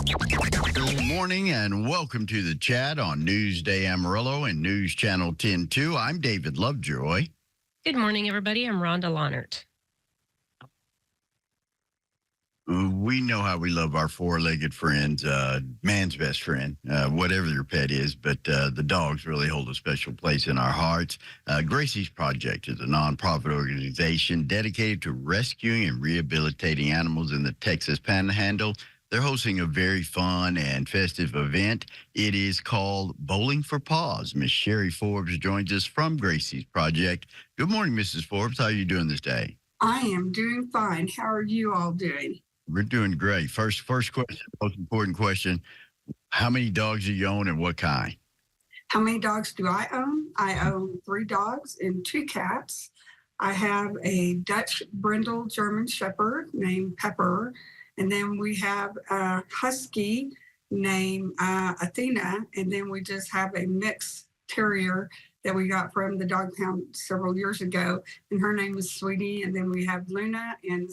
Good morning and welcome to the chat on Newsday Amarillo and News Channel 10-2. I'm David Lovejoy. Good morning, everybody. I'm Rhonda Lahnert. We know how we love our four-legged friends, man's best friend, whatever your pet is, but the dogs really hold a special place in our hearts. Gracie's Project is a nonprofit organization dedicated to rescuing and rehabilitating animals in the Texas Panhandle. They're hosting a very fun and festive event. It is called Bowling for Paws. Miss Sherry Forbes joins us from Gracie's Project. Good morning, Mrs. Forbes. How are you doing this day? I am doing fine. How are you all doing? We're doing great. First question, most important question. How many dogs do you own and what kind? How many dogs do I own? I own 3 dogs and 2 cats. I have a Dutch brindle German Shepherd named Pepper. And then we have a Husky named Athena. And then we just have a mixed terrier that we got from the dog pound several years ago. And her name is Sweetie. And then we have Luna and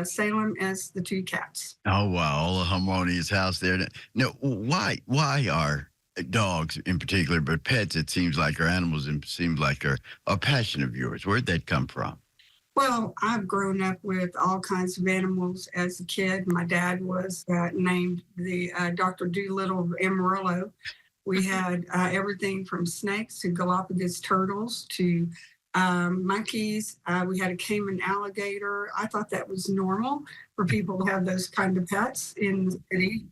Salem as the 2 cats. Oh, wow. All a harmonious house there. No, why are dogs in particular, but pets, it seems like, or animals, it seems like are a passion of yours? Where'd that come from? Well, I've grown up with all kinds of animals as a kid. My dad was named the Dr. Doolittle of Amarillo. We had everything from snakes to Galapagos turtles to monkeys. We had a Cayman alligator. I thought that was normal for people to have those kind of pets in the city.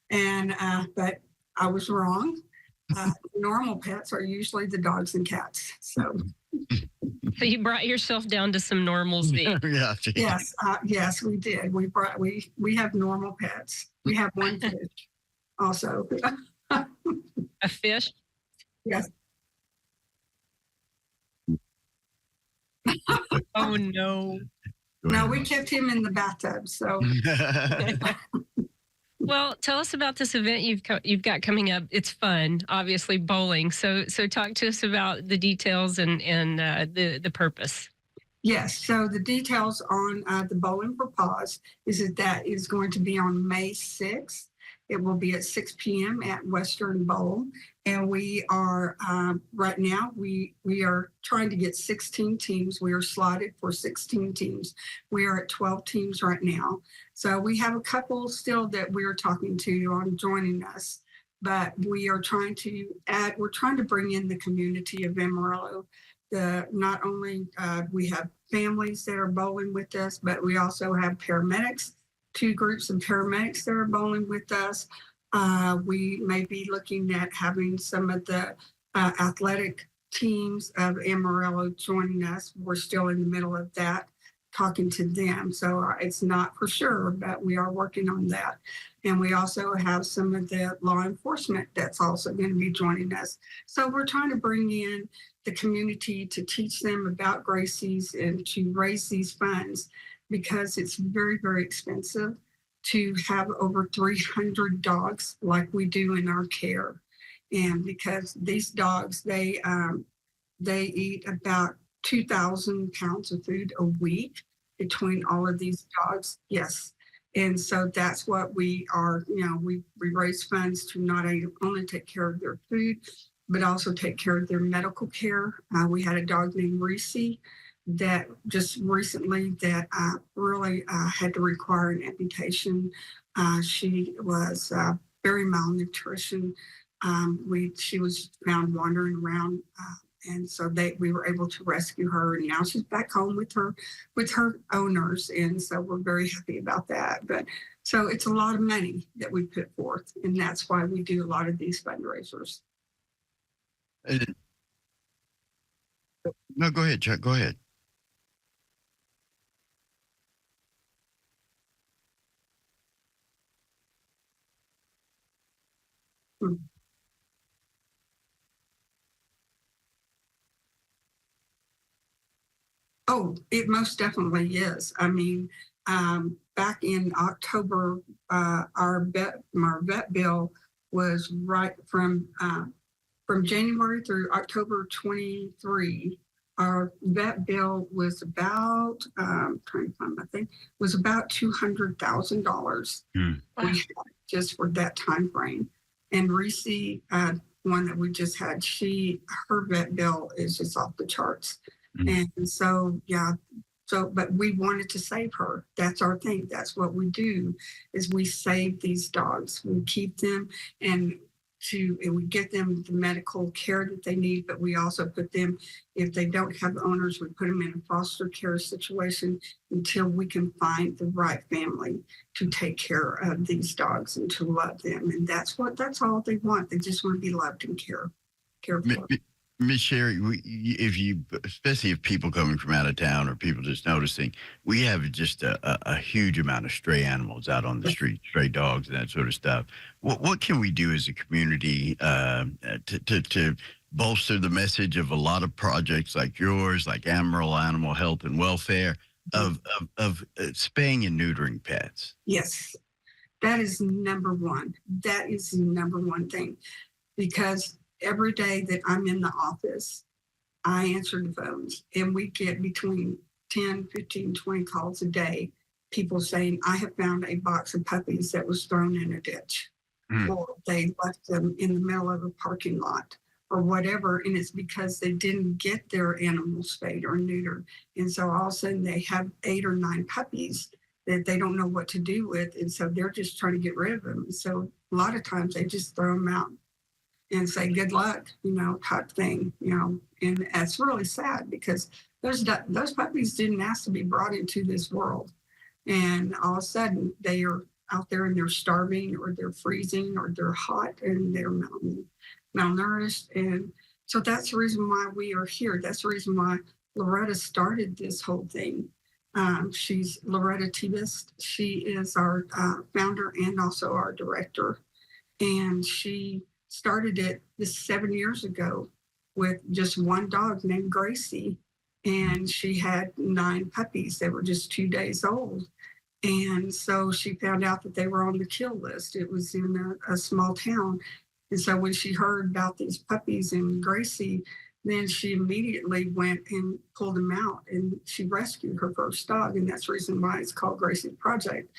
And but I was wrong. Normal pets are usually the dogs and cats. So you brought yourself down to some normalcy. Yes, we did. We have normal pets. We have one fish also. A fish? Yes. Oh, no. No, we kept him in the bathtub. So, well, tell us about this event you've got coming up. It's fun, obviously, bowling. So talk to us about the details and the purpose. Yes. So the details on the Bowling for Paws is that is going to be on May 6th. It will be at 6 p.m. at Western Bowl. And we are, right now, we are trying to get 16 teams. We are slotted for 16 teams. We are at 12 teams right now. So we have a couple still that we're talking to on joining us. But we are trying to we're trying to bring in the community of Amarillo. Not only we have families that are bowling with us, but we also have paramedics. 2 groups of paramedics that are bowling with us. We may be looking at having some of the athletic teams of Amarillo joining us. We're still in the middle of that, talking to them. So it's not for sure, but we are working on that. And we also have some of the law enforcement that's also going to be joining us. So we're trying to bring in the community to teach them about Gracie's and to raise these funds, because it's very, very expensive to have over 300 dogs like we do in our care. And because these dogs, they eat about 2,000 pounds of food a week between all of these dogs. Yes. And so that's what we are, we raise funds to not only take care of their food, but also take care of their medical care. We had a dog named Gracie that just recently that really had to require an amputation. She was very malnutrition. She was found wandering around, and so we were able to rescue her. And now she's back home with her owners, and so we're very happy about that. But so it's a lot of money that we put forth, and that's why we do a lot of these fundraisers. No, go ahead, Chuck. Go ahead. Oh, it most definitely is. I mean, back in October, our vet bill was right from January through October 23. Our vet bill was about trying to find my thing was about $200,000. Mm. We just for that time frame. And Reese, one that we just had, her vet bill is just off the charts. Mm. And so, yeah, so, but we wanted to save her. That's our thing. That's what we do, is we save these dogs. We keep them and we get them the medical care that they need, but we also put them, if they don't have owners, we put them in a foster care situation until we can find the right family to take care of these dogs and to love them. And that's all they want. They just want to be loved and cared for. Miss Sherry, especially if people coming from out of town or people just noticing, we have just a huge amount of stray animals out on the street, stray dogs and that sort of stuff. What can we do as a community to bolster the message of a lot of projects like yours, like Amaral Animal Health and Welfare, of spaying and neutering pets? Yes, that is number one. That is the number one thing, because every day that I'm in the office, I answer the phones, and we get between 10, 15, 20 calls a day. People saying, I have found a box of puppies that was thrown in a ditch, or they left them in the middle of a parking lot, or whatever. And it's because they didn't get their animals spayed or neutered. And so all of a sudden they have 8 or 9 puppies that they don't know what to do with. And so they're just trying to get rid of them. So a lot of times they just throw them out and say, good luck, type thing, and that's really sad, because those puppies didn't ask to be brought into this world. And all of a sudden they are out there and they're starving, or they're freezing, or they're hot, and they're malnourished. And so that's the reason why we are here. That's the reason why Loretta started this whole thing. She's Loretta Tibist. She is our founder and also our director. And she started it 7 years ago with just one dog named Gracie. And she had 9 puppies that were just 2 days old. And so she found out that they were on the kill list. It was in a small town. And so when she heard about these puppies and Gracie, then she immediately went and pulled them out, and she rescued her first dog. And that's the reason why it's called Gracie's Project.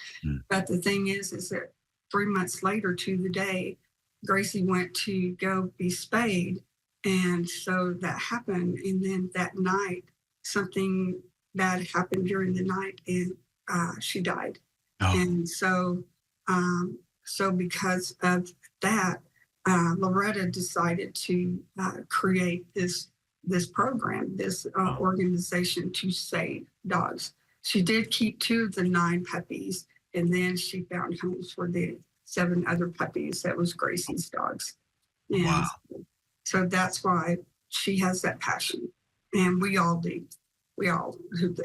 But the thing is that 3 months later to the day, Gracie went to go be spayed. And so that happened. And then that night, something bad happened during the night, and she died. Oh. And so because of that, Loretta decided to create this program, this organization to save dogs. She did keep 2 of the 9 puppies, and then she found homes for the 7 other puppies. That was Gracie's dogs. And Wow. so that's why she has that passion. And we all do.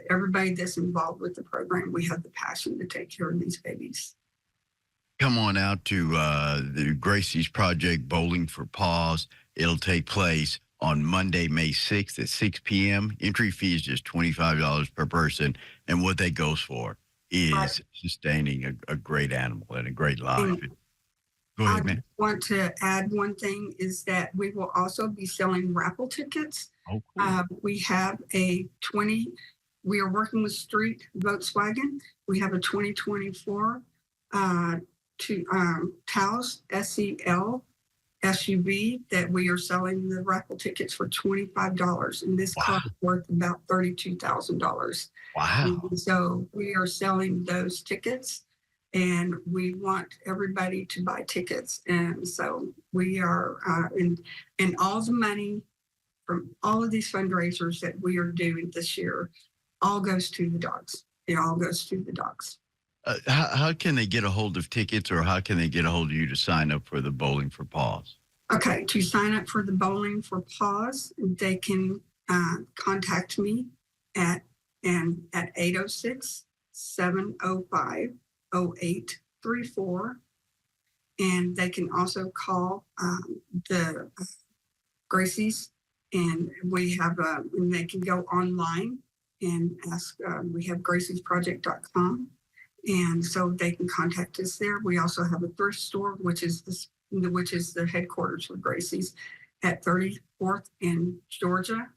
Everybody that's involved with the program, we have the passion to take care of these babies. Come on out to the Gracie's Project Bowling for Paws. It'll take place on Monday, May 6th at 6 p.m. Entry fee is just $25 per person. And what that goes for is sustaining a great animal and a great life. Go ahead, man. I want to add one thing, is that we will also be selling raffle tickets. Oh, cool. We are working with Street Volkswagen. We have a 2024 Paws SEL SUV that we are selling the raffle tickets for $25. And this car is worth about $32,000. Wow. And so we are selling those tickets, and we want everybody to buy tickets. And so we are, and all the money from all of these fundraisers that we are doing this year all goes to the dogs. It all goes to the dogs. How can they get a hold of tickets, or how can they get a hold of you to sign up for the Bowling for Paws? Okay, to sign up for the Bowling for Paws, they can contact me at 806-705-0834. And they can also call the Gracie's, and we have and they can go online and ask. We have graciesproject.com. And so they can contact us there. We also have a thrift store, which is the headquarters for Gracie's at 34th in Georgia.